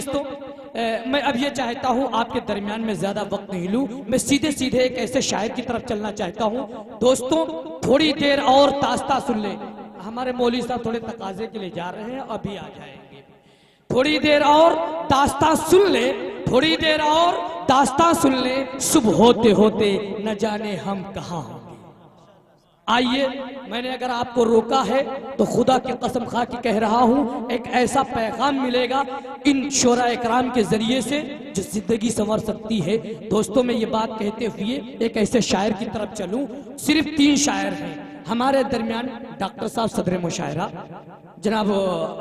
दोस्तों, मैं अब ये चाहता हूँ आपके दरमियान में ज्यादा वक्त नहीं लूँ, मैं सीधे सीधे एक ऐसे शायर की तरफ चलना चाहता हूँ। दोस्तों थोड़ी देर और दास्तां सुन ले, हमारे मौलवी साहब थोड़े तकाजे के लिए जा रहे हैं, अभी आ जाएंगे। थोड़ी देर और दास्तां सुन ले, थोड़ी देर और दास्तां सुन ले, सुबह होते होते न जाने हम कहाँ होंगे। आइए, मैंने अगर आपको रोका है तो खुदा की कसम खा के कह रहा हूं, एक ऐसा पैगाम मिलेगा इन शोरा इकराम के जरिए से जो जिंदगी संवर सकती है। दोस्तों मैं ये बात कहते हुए एक ऐसे शायर की तरफ चलूं। सिर्फ 3 शायर हैं हमारे दरमियान, डॉक्टर साहब सदर मुशायरा जनाब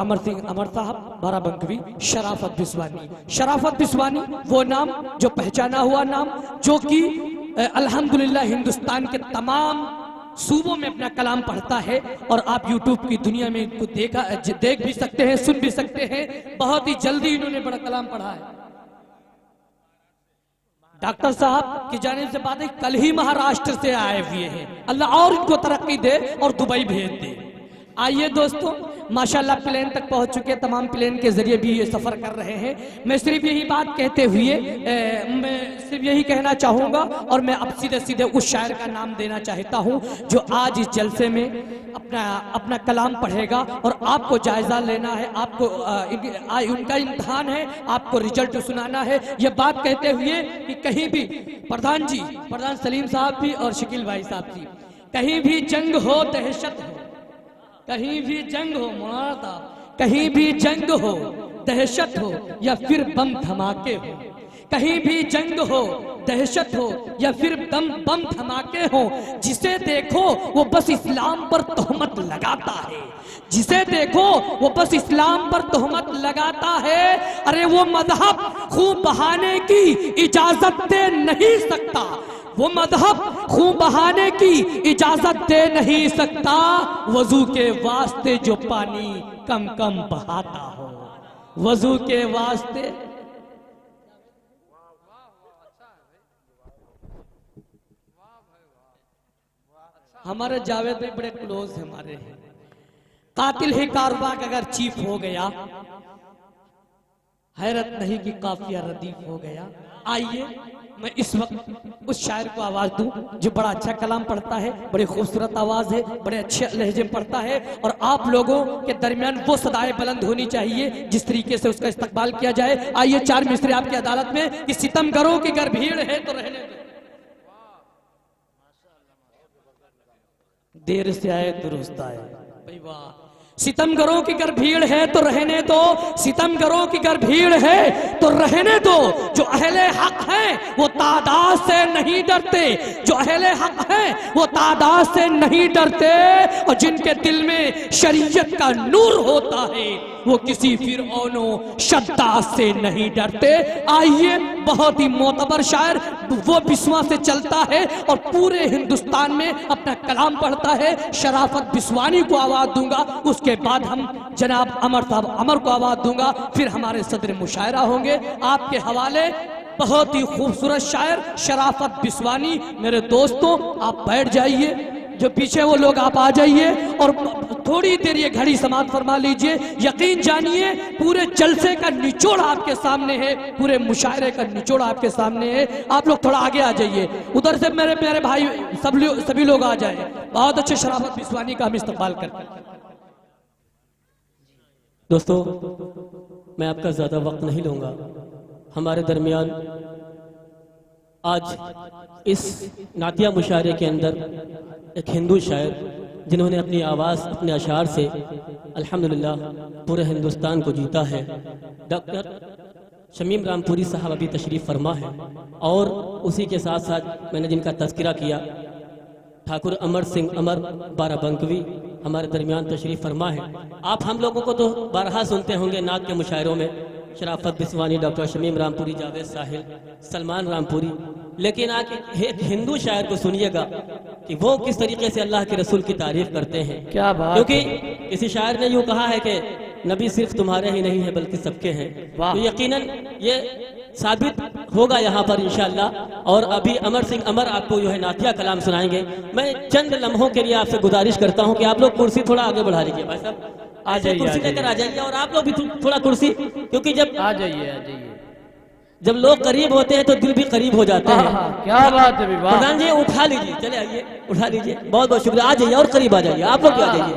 अमर सिंह अमर साहब बाराबंकवी, शराफत बिस्वानी। शराफत बिस्वानी वो नाम जो पहचाना हुआ नाम, जो कि अल्हम्दुलिल्लाह हिंदुस्तान के तमाम सूबों में अपना कलाम पढ़ता है और आप यूट्यूब की दुनिया में इनको देख भी सकते हैं, सुन भी सकते हैं। बहुत ही जल्दी इन्होंने बड़ा कलाम पढ़ा है। डॉक्टर साहब की जानिब से बात है, कल ही महाराष्ट्र से आए हुए हैं, अल्लाह और इनको तरक्की दे और दुबई भेज दे। आइए दोस्तों, माशाल्लाह प्लेन तक पहुंच चुके हैं, तमाम प्लेन के जरिए भी ये सफर कर रहे हैं। मैं सिर्फ यही बात कहते हुए मैं सिर्फ यही कहना चाहूंगा और मैं अब सीधे सीधे उस शायर का नाम देना चाहता हूं जो आज इस जलसे में अपना कलाम पढ़ेगा और आपको जायजा लेना है, आपको उनका इम्तिहान है, आपको रिजल्ट सुनाना है। ये बात कहते हुए कि कहीं भी प्रधान सलीम साहब भी और शकील भाई साहब जी, कहीं भी जंग हो, दहशत हो, कहीं भी जंग हो, मुरादा कहीं भी जंग हो, दहशत हो या फिर बम धमाके हो, कहीं भी जंग हो, दहशत हो या फिर बम धमाके हो, जिसे देखो वो बस इस्लाम पर तोहमत लगाता है, जिसे देखो वो बस इस्लाम पर तोहमत लगाता है। अरे वो मजहब खून बहाने की इजाजत दे नहीं सकता, वो मजहब खून बहाने की इजाजत दे नहीं सकता, वजू के वास्ते जो पानी कम कम बहाता हो, वजू के वास्ते। हमारे जावेद भाई बड़े क्लोज हमारे हैं। कातिल ही कारवां अगर चीफ हो गया, हैरत नहीं कि काफिया रदीफ हो गया। आइए मैं इस वक्त उस शायर को आवाज दूं जो बड़ा अच्छा कलाम पढ़ता है, बड़ी खूबसूरत आवाज है, बड़े अच्छे लहजे में पढ़ता है और आप लोगों के दरमियान वो सदाएं बुलंद होनी चाहिए जिस तरीके से उसका इस्तकबाल किया जाए। आइए 4 मिसरे आपकी अदालत में कि सितमगरों की अगर भीड़ है तो रहने दो, देर से आए दुरुस्त आए। भाई वाह, सितमगरों की अगर भीड़ है तो रहने दो, सितमगरों की अगर भीड़ है तो रहने दो। जो अहले हक हैं वो तादाद से नहीं डरते, जो अहले हक हैं वो तादाद से नहीं डरते, और जिनके दिल में शरीयत का नूर होता है वो किसी फिरौनो शद्दाद से नहीं डरते। आइए, बहुत ही मोतबर शायर, वो बिस्वा से चलता है और पूरे हिंदुस्तान में अपना कलाम पढ़ता है। शराफत बिस्वानी को आवाज दूंगा, उसके बाद हम जनाब अमर साहब अमर को आवाज दूंगा, फिर हमारे सदर मुशायरा होंगे। आपके हवाले बहुत ही खूबसूरत शायर शराफत बिस्वानी। मेरे दोस्तों आप बैठ जाइए, जो पीछे वो लोग आप आ जाइए और थोड़ी देर ये घड़ी समाप्त फरमा लीजिए। यकीन जानिए पूरे जलसे का निचोड़ आपके सामने है, पूरे मुशायरे का निचोड़ आपके सामने है। आप लोग थोड़ा आगे आ जाइए, उधर से मेरे प्यारे भाई सभी लोग आ जाए। बहुत अच्छे शराफत बिस्वानी का हम इस्तेमाल करते हैं। दोस्तों मैं आपका ज़्यादा वक्त नहीं लूँगा। हमारे दरमियान आज इस नातिया मुशायरे के अंदर एक हिंदू शायर जिन्होंने अपनी आवाज़ अपने अशार से अल्हम्दुलिल्लाह पूरे हिंदुस्तान को जीता है, डॉक्टर शमीम रामपुरी साहब अभी तशरीफ़ फरमा है। और उसी के साथ साथ मैंने जिनका तज़किरा किया ठाकुर अमर सिंह अमर बाराबंकवी हमारे दरमियान तशरीफ़ फरमा है। आप हम लोगों को तो बारहा सुनते होंगे नात के मुशायरों में, शराफत बिस्वानी, डॉक्टर शमीम रामपुरी, जावेद साहिल, सलमान रामपुरी, लेकिन आज एक हिंदू शायर को सुनिएगा कि वो किस तरीके से अल्लाह के रसूल की तारीफ करते हैं। क्या बात, क्योंकि किसी शायर ने यूँ कहा है कि नबी सिर्फ तुम्हारे ही नहीं है बल्कि सबके हैं। तो यकीनन ये साबित होगा यहाँ पर इंशाअल्लाह। और अभी अमर सिंह अमर आपको जो है नातिया कलाम सुनाएंगे। मैं चंद लम्हों के लिए आपसे गुजारिश करता हूँ कि आप लोग कुर्सी थोड़ा आगे बढ़ा लीजिए भाई साहब। आ ऐसे जाइए, कुर्सी आ जाइए। लेकर आ जाइए और आप लोग भी थोड़ा कुर्सी, क्योंकि जब आ जाइए, आ जाइए। जब लोग करीब होते हैं तो दिल भी करीब हो जाते हैं। क्या बात है विवाह। प्रधान जी उठा लीजिए, चले आइए, उठा लीजिए, बहुत बहुत शुक्रिया। आ जाइए और करीब आ जाइए, आप लोग भी आ जाइए,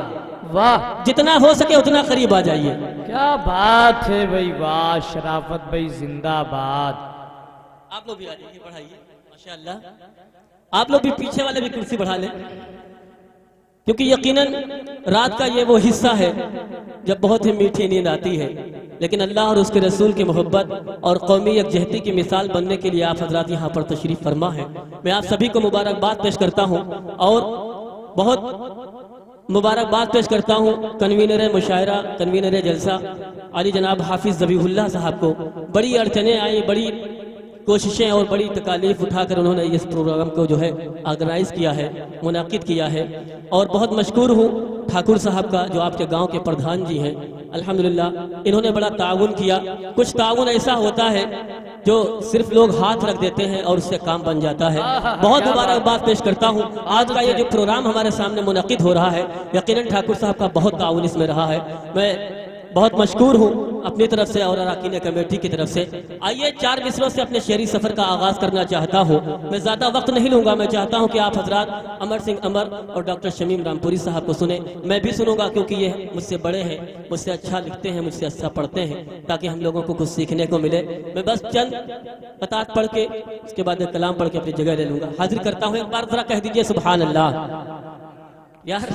वाह, जितना हो सके उतना करीब आ जाइए। क्या बात है भाई, वाह, शराफत भाई जिंदाबाद। आप लोग भी आ जाइए, बढ़ाइए, माशाअल्लाह। आप लोग भी पीछे वाले भी कुर्सी बढ़ा लें, क्योंकि यकीनन रात का ये वो हिस्सा है जब बहुत ही मीठी नींद आती है, लेकिन अल्लाह और उसके रसूल की मोहब्बत और कौमी यकजहती की मिसाल बनने के लिए आप हजरात यहाँ पर तशरीफ फरमा है। मैं आप सभी को मुबारकबाद पेश करता हूँ और बहुत मुबारकबाद पेश करता हूँ कन्वीनर मुशायरा, कन्वीनर जलसा अली जनाब हाफिज ज़बीहुल्लाह साहब को। बड़ी अड़चनें आई, बड़ी कोशिशें और बड़ी तकालीफ उठाकर उन्होंने इस प्रोग्राम को जो है ऑर्गेनाइज किया है, मुनाकिद किया है। और बहुत मशकूर हूँ ठाकुर साहब का, जो आपके गांव के प्रधान जी हैं। अल्हम्दुलिल्लाह इन्होंने बड़ा ताउन किया। कुछ ताउन ऐसा होता है जो सिर्फ लोग हाथ रख देते हैं और उससे काम बन जाता है। बहुत मुबारकबाद पेश करता हूँ। आज का ये जो प्रोग्राम हमारे सामने मुनाकिद हो रहा है, यकीनन ठाकुर साहब का बहुत ताउन इसमें रहा है। मैं बहुत मशकूर हूँ अपनी तरफ से और अराकीन कमेटी की तरफ से। आइए 4 मिसरों से अपने शहरी सफर का आगाज करना चाहता हूँ। मैं ज्यादा वक्त नहीं लूंगा। मैं चाहता हूँ कि आप हजरात अमर सिंह अमर और डॉक्टर शमीम रामपुरी साहब को सुने। मैं भी सुनूंगा क्योंकि ये मुझसे बड़े हैं, मुझसे अच्छा लिखते हैं, मुझसे अच्छा पढ़ते हैं, ताकि हम लोगों को कुछ सीखने को मिले। मैं बस चंद कतार पढ़ के उसके बाद कलाम पढ़ के अपनी जगह ले लूंगा। हाजिर करता हूँ, एक बार जरा कह दीजिए सुभान अल्लाह। यार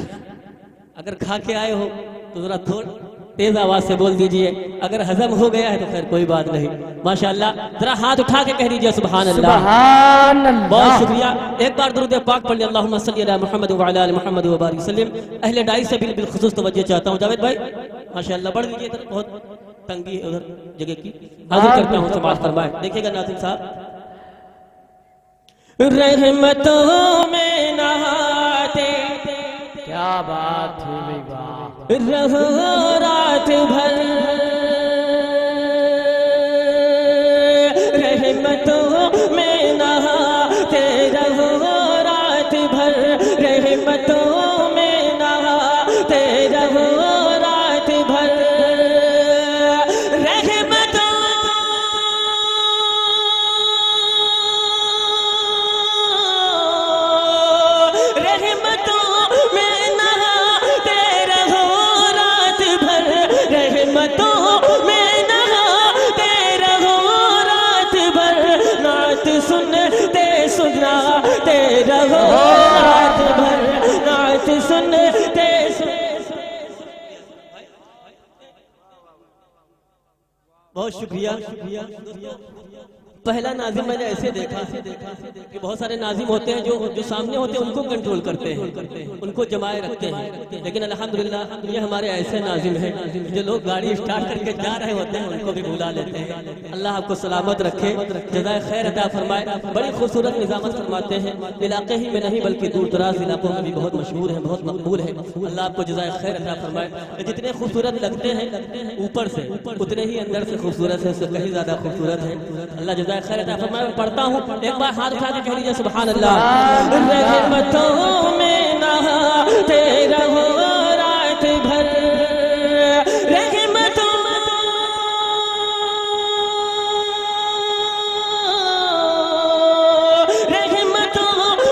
अगर खा के आए हो तो जरा थोड़ा तेज आवाज से बोल दीजिए, अगर हजम हो गया है तो खैर कोई बात नहीं। माशाअल्लाह, जरा हाथ उठा के कह दीजिए सुभान अल्लाह। सुभान अल्लाह। बहुत शुक्रिया। एक बार दुरूद पाक पढ़ लिया, अल्लाहुम्मा सल्ली अला मुहम्मद व अला आलि मुहम्मद व बारिक वसल्लम। अहले डाई से बिलखुसूस तवज्जो चाहता हूँ। जावेद भाई माशाअल्लाह बढ़ लीजिए, इधर बहुत तंगी है उधर जगह की। हाजिर करता हूँ, समाज फरमाए। देखिएगा नाज़िम साहब, रहमतों में नहाते, क्या बात है भाई, वाह। रहो रात भर रहमतों में नहाते, रहो रात भर रहमतों में नहाते, रहो रात भर रहमतों में नहाते रहो रात भर, रहमतों में नहाते रहो रात भर, नात सुनते सुनाते रहो रात भर, नात सुनते बहुत शुक्रिया। पहला नाजिम मैंने ऐसे देखा कि बहुत सारे नाजिम होते हैं जो सामने होते हैं उनको कंट्रोल करते हैं, उनको जमाए रखते हैं, लेकिन अल्हम्दुलिल्लाह ये हमारे ऐसे नाजिम हैं जो लोग गाड़ी स्टार्ट करके जा रहे होते हैं उनको भी बुला लेते हैं। अल्लाह आपको सलामत रखे, जज़ाए खैर अता फरमाए। बड़ी खूबसूरत निजामत फरमाते हैं, इलाके ही में नहीं बल्कि दूर दराज इलाकों में भी बहुत मशहूर है, बहुत मकबूल है। अल्लाह आपको जज़ाए खैर अता फरमाए। जितने खूबसूरत लगते हैं ऊपर से उतने ही अंदर से खूबसूरत है, उससे कहीं ज्यादा खूबसूरत है। अल्लाह जज़ाए खैर अता फरमाए। मैं पढ़ता हूँ, एक बार हाथ उठा के कह लीजिए सुभान अल्लाह। रहमतों में नहाते रहो रात भर, रहमतों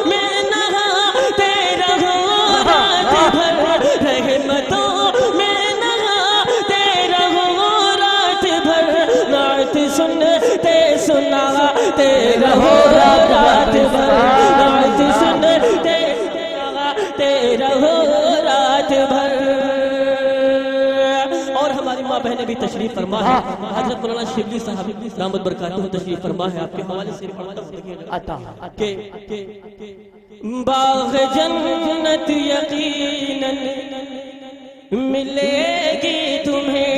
में नहाते रहो रात भर, रहमतों में नहाते रहो रात भर, नात सुनते सुनाते रहो रात भर, नात सुनते सुनाते रहो रात भर। और हमारी माँ बहनें भी तशरीफ फरमा है। हजरत मौलाना शिबली साहब दामद बरकातहू तशरीफ फरमा है। आपके हवाले से पढ़ता हूं, देखिए बाग़ जन्नत यकीनन मिलेगी तुम्हें,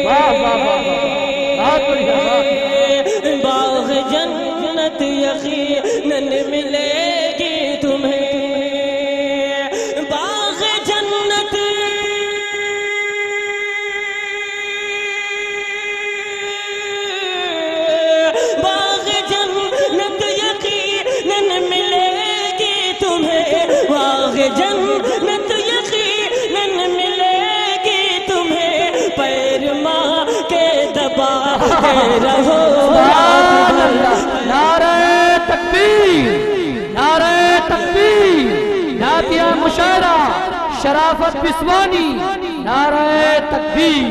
बाग़ जन्नत यकीनन मिलेगी तुम्हें, बाग़ जन्नत बाग़ जन्नत यकीनन मिलेगी तुम्हें, बाग़ जन्नत यकीनन मिलेगी तुम्हें, रहो। नारे तकबीर, नारे तकबीर, नातिया मुशायरा शराफत बिस्वानी, नारे तकबीर।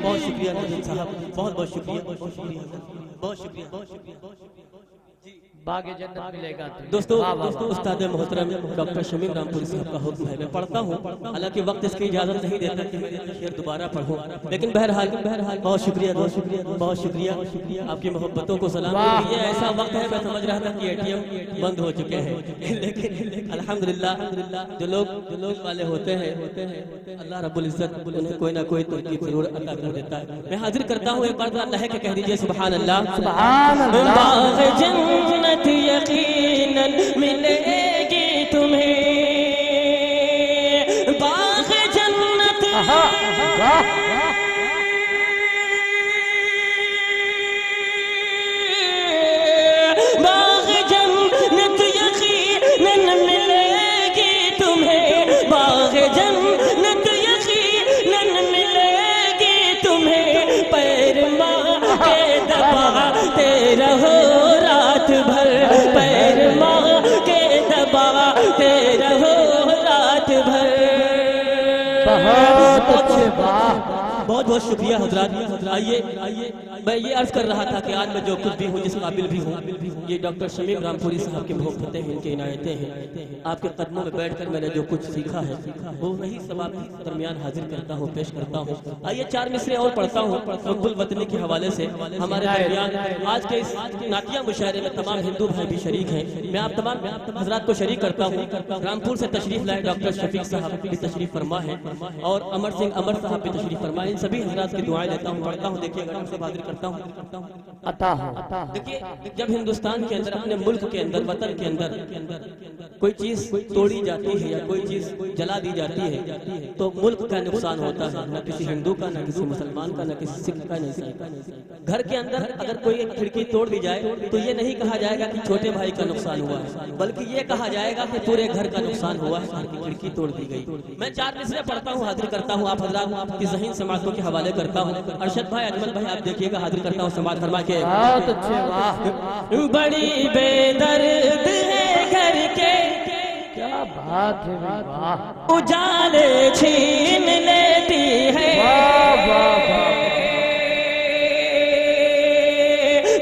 बहुत शुक्रिया नजीम साहब, बहुत बहुत शुक्रिया, बहुत शुक्रिया, बहुत शुक्रिया, बहुत शुक्रिया। बागे जन्नत मिलेगा। दोस्तों उस्ताद मोहतरम डॉक्टर शमीम रामपुरी साहब का हुक्म है, मैं पढ़ता हूँ, हालांकि वक्त इसकी इजाजत नहीं देता कि मैं शेर दोबारा पढ़ूं, लेकिन बहरहाल बहुत शुक्रिया, बहुत शुक्रिया, बहुत शुक्रिया, आपकी मोहब्बतों को सलाम। ये ऐसा वक्त है, मैं समझ रहा था कि ATM बंद हो चुके हैं, लेकिन अल्हम्दुलिल्लाह जो लोग वाले होते हैं अल्लाह रब्बुल इज्जत उन्हें कोई ना कोई तरकीब जरूर अता कर देता है। मैं हाजिर करता हूँ, एक बार लह के कह दीजिए सुभान अल्लाह, सुभान अल्लाह। यकीनन मिलेगी तुम्हें बाग़ जन्नत, बाग़ जन्नत यकीनन मिलेगी तुम्हें, बाग़ जन्नत यकीनन मिलेगी तुम्हें, पैर माँ के दबाते रहो रात भर, पैर माँ के दबाते रहो रात भर। बहुत अच्छे, बहुत बहुत शुक्रिया हजरात। आइए मैं ये अर्ज कर रहा था कि आज मैं जो कुछ भी हूँ, जिस काबिल भी हूँ, ये डॉक्टर शमीम रामपुरी साहब की मोहब्बतें हैं, इनकी इनायतें हैं। आपके कदमों में बैठकर मैंने जो कुछ सीखा है वो वही सब आपके दरमियान हाजिर करता हूँ, पेश करता हूँ। आइए 4 मिसरे और पढ़ता हूँ हुब्बुल वतनी के हवाले से। हमारे दरमियान आज के इस नातिया मुशायरे में तमाम हिंदू भाई भी शरीक हैं। मैं आप तमाम हजरात को शरीक करता हूँ। रामपुर से तशरीफ लाए डॉक्टर शफीक साहब भी तशरीफ फरमा है, और अमर सिंह अमर साहब भी तशरीफ फरमा। इन सभी हजरात की दुआएं लेता हूँ, पढ़ता हूँ, देखिएगा उनसे हाजिर करता हूँ। देखिए, जब हिंदुस्तान के अंदर, अपने मुल्क के अंदर, वतन के अंदर कोई चीज तोड़ी जाती है या कोई चीज जला दी जाती है तो मुल्क का नुकसान होता है, न किसी हिंदू का, न किसी मुसलमान का, न किसी सिख का, न ईसाई का। घर के अंदर अगर कोई एक खिड़की तोड़ दी जाए तो ये नहीं कहा जाएगा कि छोटे भाई का नुकसान हुआ है, बल्कि ये कहा जाएगा कि पूरे घर का नुकसान हुआ है, घर की खिड़की तोड़ दी गई। मैं 4 मिसरे पढ़ता हूँ, हाजिर करता हूँ, आप हजरात की ज़हीन समातों के हवाले करता हूँ। अरशद भाई, अजमल भाई, आप देखिएगा, हाजिर करता हूँ समात फरमा के। बहुत अच्छे, वाह। बड़ी बेदर्द है घर के, क्या बात है, वाह। उजाले छीन लेती है, वाह वाह वाह।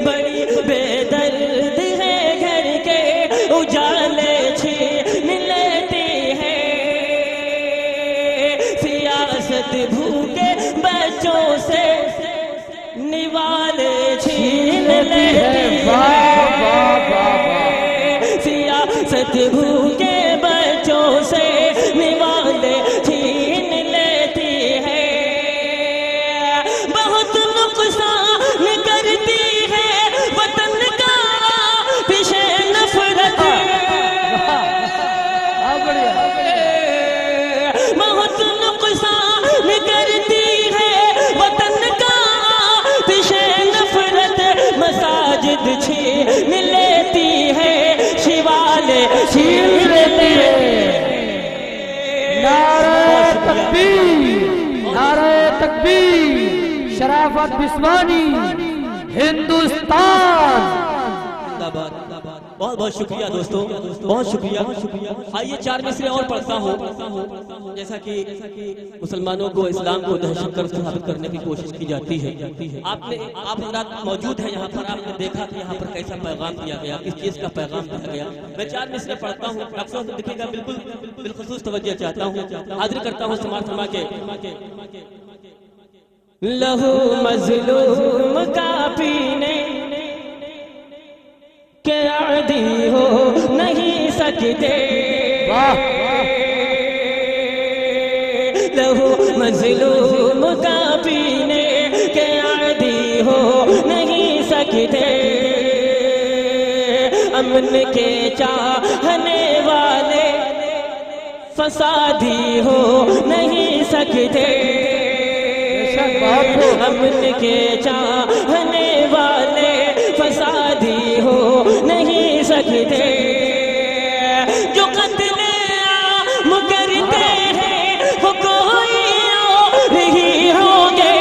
बड़ी बेदर्द है घर के, उजाले छीन लेती है, सियासत भूखे बच्चों से निवाले छीन लेती है, सियासत भूखे बच्चों से निवाले छीन लेती है, बहुत नुकसान करती है वतन का पीछे नफरत, बहुत नुकसान करती है वतन का पीछे नफरत, मसाजिद छीन लेती है, शिवाले छीन लेती है। नारे तकबीर, नारे तकबीर, शराफत बिस्वानी, हिंदुस्तान। बहुत बहुत शुक्रिया दोस्तों, बहुत शुक्रिया। आइए 4 मिसरे और पढ़ता हूँ। जैसा कि मुसलमानों को, इस्लाम को दहशतगर्द साबित करने की कोशिश की जाती है। आप हजरात मौजूद हैं यहाँ पर, आपने देखा कि यहाँ पर कैसा पैगाम दिया गया, किस चीज़ का पैगाम दिया गया। मैं 4 मिसरे पढ़ता हूँ, अक्सर से दिखेगा, बिल्कुल बिलखुसूस तवज्जो चाहता हूँ, हाजिर करता हूँ समात फरमा के। लहू मजलूम का पीने के आदी हो नहीं सकते, लहू मजलूम का पीने के आदी हो नहीं सकते, अमन के चाहने वाले फसादी हो नहीं सकते, अमन के चाहने वाले फसादी हो नहीं सकते, जो कत्ले आम करते हैं वो कोई और नहीं होंगे,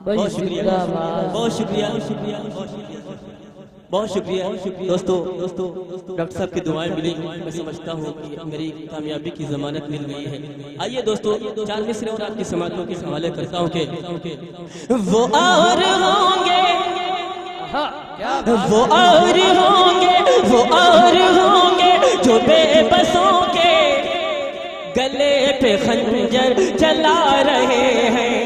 बहुत शुक्रिया, बहुत शुक्रिया, बहुत शुक्रिया दोस्तों। डॉक्टर साहब की दुआएं मिली, मैं समझता हूँ कि मेरी कामयाबी की जमानत मिल गई है। आइए दोस्तों, 4 मिसरे और आपकी समातों के हवाले करता हूँ कि वो और होंगे, वो और होंगे, वो और होंगे जो बेबसों के गले पे खंजर चला रहे हैं।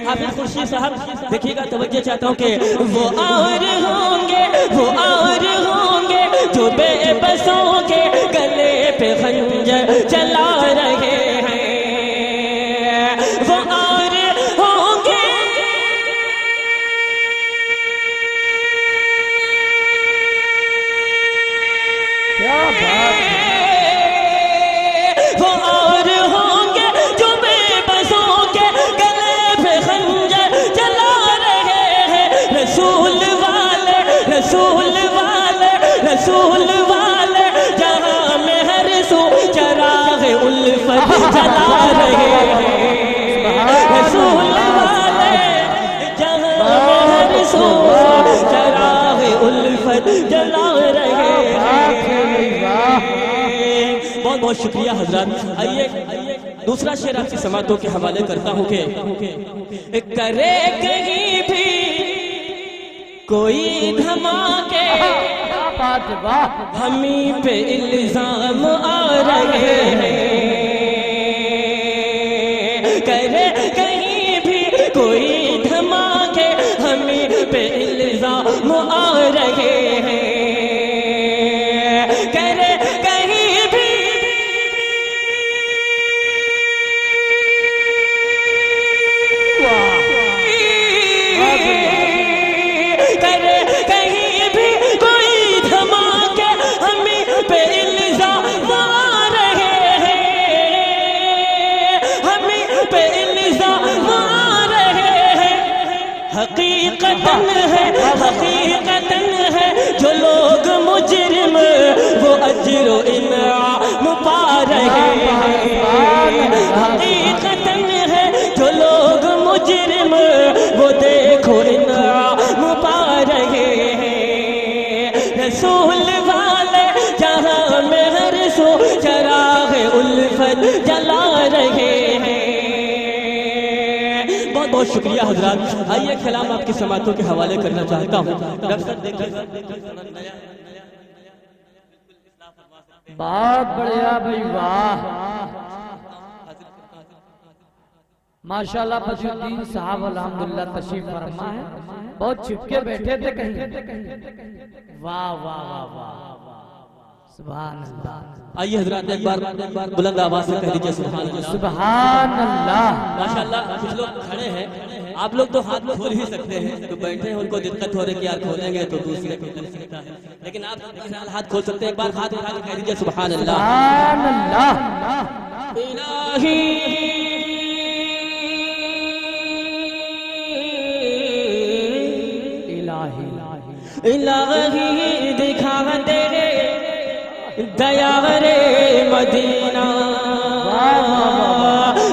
हाफिज खुर्शीद साहब देखिएगा, तवज्जो चाहता हूँ कि वो और होंगे, वो और होंगे जो बेबसों के गले पे खंजर चला रहे हैं। वो और होंगे, क्या बात है। वो और होंगे जो बेबसों के गले पे खंजर चला रहे हैं। रसूल वाले, रसूल वाले, रसूल वाले जहां में हर सू चराग उल्फत जला रहे हैं। रसूल वाले जहां में हर सू चराग उल्फत जला रहे हैं। बहुत बहुत शुक्रिया हजरत। आइए दूसरा शेर आपकी समातों के हवाले करता हूँ कि करे कहीं भी कोई धमाके, हमी पे इल्जाम आ रहे हैं। करे कहीं भी कोई धमाके, हमी पे इल्जाम आ रहे हैं। करे कहीं भी हकीकतन है, हकीकतन है जो लोग मुजरिम वो अजरो इनाम पा रहे हैं। हकीकतन है जो लोग मुजरिम वो देखो इनाम पा रहे हैं। रसूल वाले जहां में हर सो चराग उल्फत जला रहे हैं। बहुत बहुत शुक्रिया हजरात। आइए कलाम आपकी समातों के हवाले करना चाहता हूँ। बहुत बढ़िया भाई, वाह माशाल्लाह। बशरुद्दीन साहब अल्हम्दुलिल्लाह तशरीफ फरमा है, बहुत छिपके बैठे थे कहीं। वाह वाह वाह वाह, सुभान अल्लाह। आइए हजरात एक बार बुलंद आवाज से कह दीजिए सुभान अल्लाह, सुभान अल्लाह। माशाल्लाह। कुछ लोग खड़े हैं, आप लोग तो हाथ खोल ही सकते हैं, जो बैठे हैं उनको दिक्कत हो रही है कि यार खोलेंगे तो दूसरे को कर सकता है, लेकिन आप हाथ खोल सकते हैं। एक बार हाथ उठा के कह दीजिए सुभान अल्लाह। सुभान अल्लाह। इलाही इलाही दिखा दे दया रे मदीना,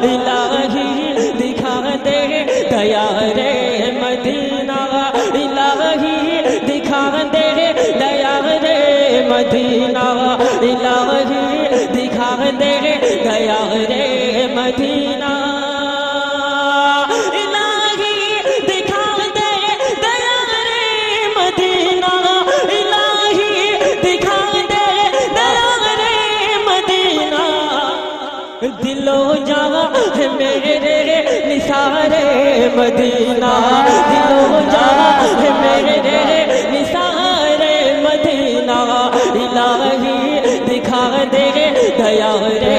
इलाही दिखा दे दया रे मदीना, इलाही दिखा दे दया रे मदीना, इलाही दिखा दे दया रे मदीना। दिलो जावा है मेरे निसारे मदीना, दिलो जावा है मेरे निसारे मदीना, इलाही दिखा दे दया रे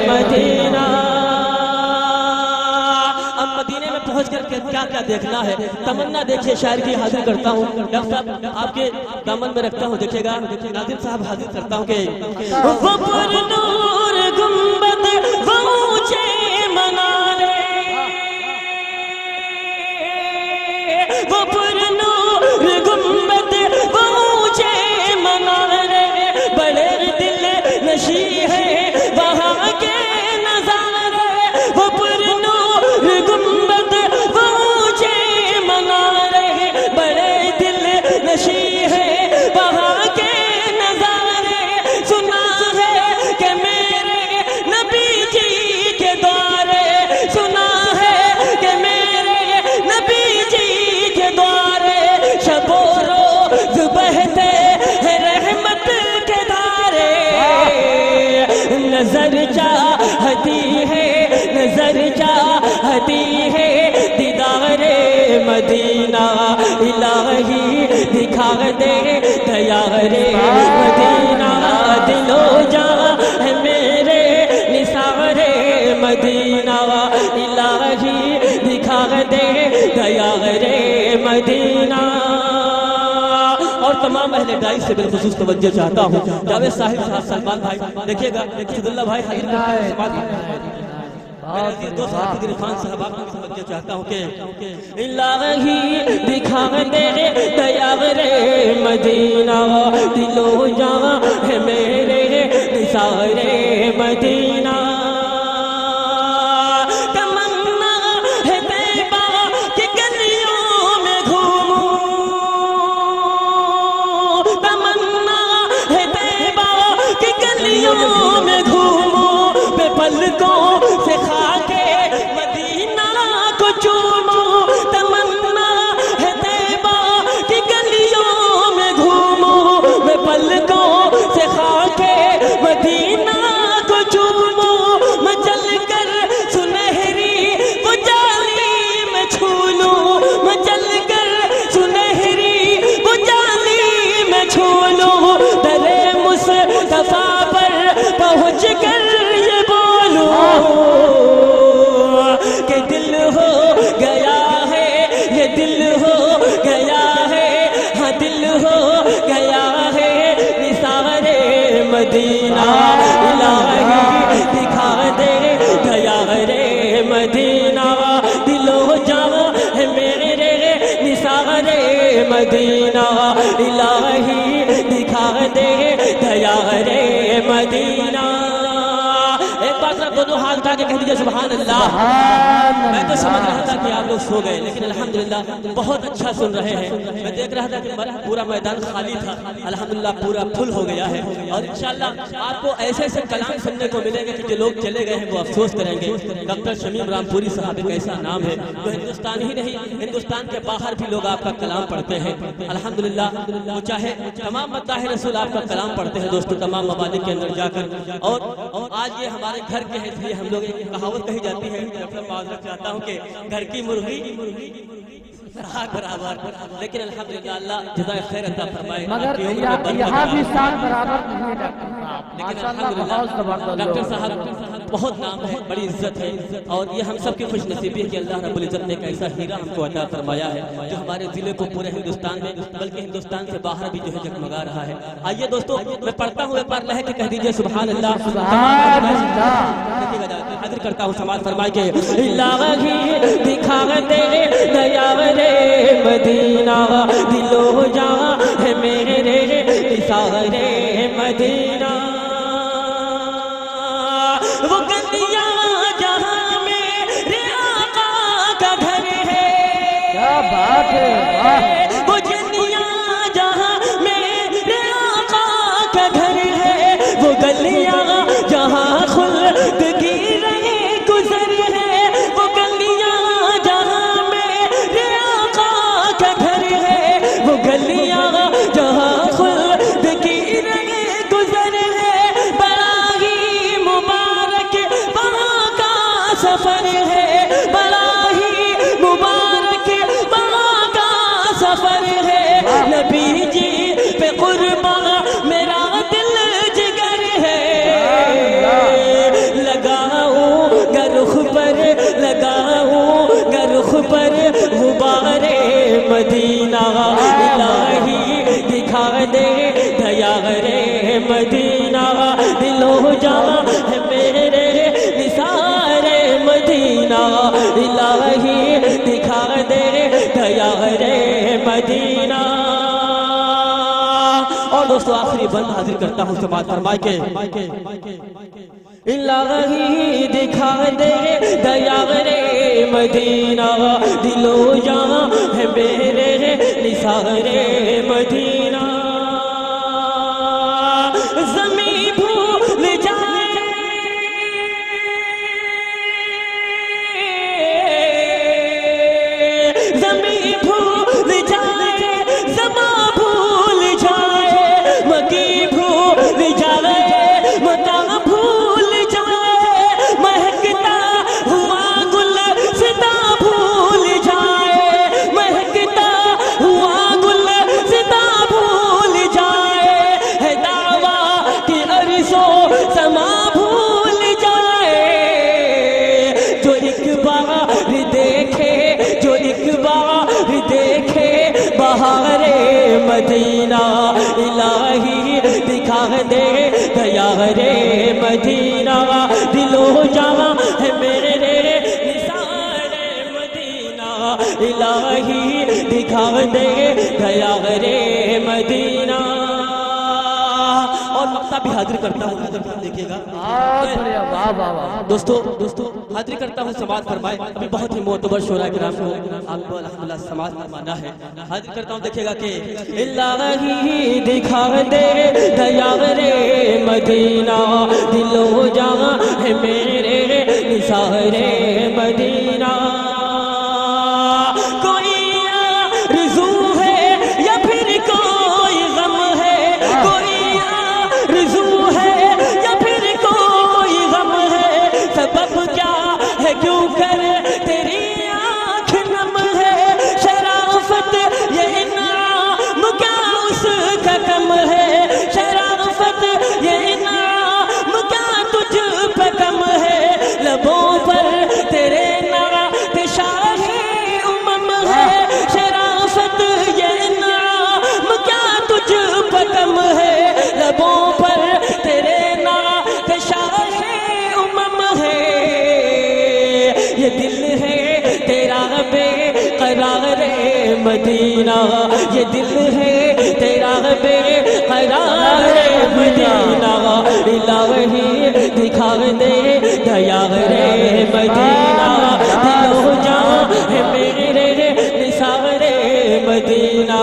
मदीना। अब मदीने में पहुंच कर क्या क्या देखना है, तमन्ना देखिए, शायर की हाजिर करता हूँ। डॉक्टर साहब आपके दामन में रखता हूँ, देखिएगा। नाज़िम साहब हाजिर करता हूँ कि वो पुरनूर गुंबद वो ऊंचे मनारे, वो पुरनूर गुंबद वो ऊंचे मनारे, बड़े दिल नशी है वहाँ के नजारे, वो पुरनूर नजर चाहती है, नजर चाहती है दीदारे मदीना। इलाही दिखा दे दया रे मदीना, दिलो जा है मेरे निसारे मदीना। इलाही दिखा दे दया रे मदीना। और तमाम अहले दाई से बिलखुसूस तवज्जो चाहता हूँ, जावेद साहिब साहब, सलमान भाई देखिएगा, असदुल्लाह भाई दोस्त इरफान साहब आपको तवज्जो चाहता हूँ कि इलाही दिखा दे दया रे मदीना, दिलो जा है मेरे निसारे मदीना। तमन्ना है तैबा की गलियों में घूमूं, तमन्ना है तैबा की गलियों में घूमूं, बेपलकों से खाके मदीना को चूमूं। तमन्ना है तैबा की गलियों में घूमूं, बेपलकों से खाके मदीना को चूमूं। मैं चलकर सुनहरी वो जाली में छू लूं, मैं चलकर सुनहरी वो जाली में छू लूं। दरे मुस्तफा पर पहुँच कर ये बोलूं कि दिल हो गया है, ये दिल हो गया है, हाँ दिल हो गया है निसारे मदीना। इलाही दिखा दे दया रे मदीना, दिलो जावा है मेरे निसारे मदीना। इलाही दिखा दे दया रे मदीना। एक बार सिर्फ दोनों हाथ उठा के कह दीजिए सुभान अल्लाह। मैं तो समझ रहा था कि आप लोग सो गए, लेकिन अल्हम्दुलिल्लाह बहुत अच्छा सुन रहे हैं। मैं देख रहा था कि पूरा मैदान खाली था, अल्हम्दुलिल्लाह पूरा फुल हो गया है। और इंशाअल्लाह आपको ऐसे ऐसे कलाम सुनने को मिलेंगे कि जो लोग चले गए हैं वो अफसोस करेंगे। डॉक्टर शमीम रामपुरी साहब एक ऐसा नाम है जो हिंदुस्तान ही नहीं, हिंदुस्तान के बाहर भी लोग आपका कलाम पढ़ते हैं अल्हम्दुलिल्लाह। वो चाहे तमाम मद्दाह रसूल आपका कलाम पढ़ते हैं दोस्तों, तमाम ममालिक के अंदर जाकर। और आज ये हमारे घर के हैं, इसलिए हम लोग एक कहावत कही जाती है, माजरत चाहता हूँ कि घर की मुर्गी बराबर, लेकिन अल्हम्दुलिल्लाह अल्लाह जज़ाए खैर अता फरमाए। मगर यहाँ भी शान बराबर नहीं है डॉक्टर साहब, बहुत नाम है, बड़ी इज्जत है। और ये हम सब की खुश नसीबी है कि अल्लाह रब्बुल इज्जत ने एक ऐसा हीरा हमको अता फरमाया है जो हमारे जिले को पूरे हिंदुस्तान में बल्कि हिंदुस्तान से बाहर भी जो है जगमगा रहा है। आइए दोस्तों मैं पढ़ता हूँ, एक बार लह के कह दीजिए सुभान अल्लाह। हाजिर करता हूँ समाज फरमाए के इलाही दिखा दे दया रे मदीना, दिलो जा है मेरे निसारे मदीना। वो गलियां जहां मेरे आका का घर है, क्या बात है, वो गलियां जहां मेरे आका का घर है, वो गलियां जहां खुल्द की रहे गुजर है, वो गलियां जहां मेरे आका का घर है, वो गलियां जहां खुल्द की रहे गुजर है। बड़ा ही मुबारक वहाँ का सफर है, बड़ा ही मुबारक वहाँ का सफर है। नबी जी पे कुर्बान मेरा दिल जिगर है, लगाऊं गरुख पर, लगाऊं गरुख पर गुबारे मदीना। इलाही दिखा दे दया रे मदीना, दिलो जा है मेरे निसारे मदीना। इलाही दिखा दे दया रे मदीना। और दोस्तों आखिरी बंद हाजिर करता हूँ समाज फरमाए के इलाही दिखा दे दया रे मदीना, दिलो जा है मेरे निसारे मदीना। ज़मीं भूल जाए, ज़मीं भूल जाए, ज़मा भूल जाए, मकी भूल जाए, मता भूल मदीना, इलाही दिखा दे दया रे मदीना, दिलो जावा है मेरे निसारे मदीना, इलाही दिखा दे दया रे मदीना। और मक्ता भी हाजिर करता हूँ, देखिएगा बहुत बढ़िया, वाह वाह वाह। दोस्तों हाजिर करता हूँ, समाज फरमाए। अभी बहुत ही मोतबर शोरा किराम को आपको अल्हम्दुलिल्लाह समाज फरमाना है। हाजिर करता हूँ, देखिएगा कि इलाही दिखा दे दया रे मदीना, दिलो जहां है मेरे निसारे मदीना। कोई आरज़ू है या फिर कोई गम है, कोई आरज़ू है या फिर कोई गम है, सबब क्या है क्यों कर तेरी आँख नम है, शराफत ये इनाम क्या उसका कम है, शराफत ये इनाम क्या तुझ पे कम है, लबों पर तेरे नात शाही उमम है, शराफत ये इनाम क्या तुझ पे कम है, लबों पर तेरे नात शाही उमम है। ये दिल है तेरा बेकरार रे मदीना, ये दिल है तेरा बेकरार रे मदीना, इलाही दिखा दे दया रे मदीना, दिलो जहां है मेरे निसारे मदीना।